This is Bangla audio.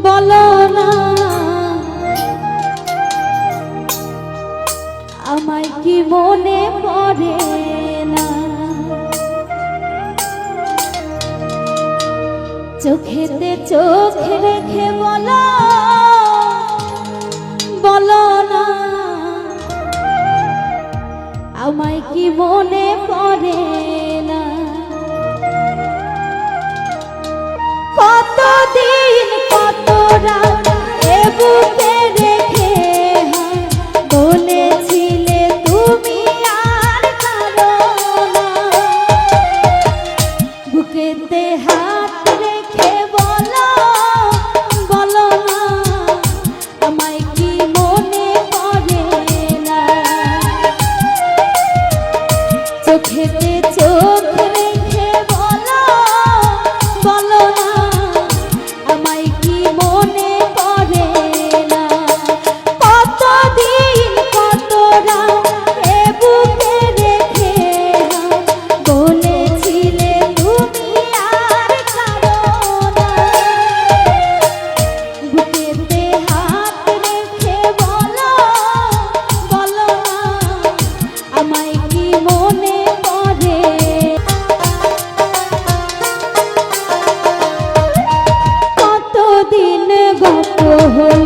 বলো না আমায় কি মনে পড়ে না, চোখেতে চোখ রেখে বলো বলো না আমায় কি মনে পড়ে না। কতদিন কত রাত এ বুকে রেখে বলেছিলে তুমি আর কাঁদো না, বুকেতে হাত রেখে বলো বলো না আমায় কি মনে পড়ে না, চোখেতে চোখ রেখে বলো বলো না আমায় কি মনে পড়ে না। কতদিন কত রাত এ বুকে রেখে বলেছিলে তুমি আর কাঁদো না, বুকেতে হাত রেখে বলো বলো না আমায় কি মনে পড়ে। কতদিন গত হল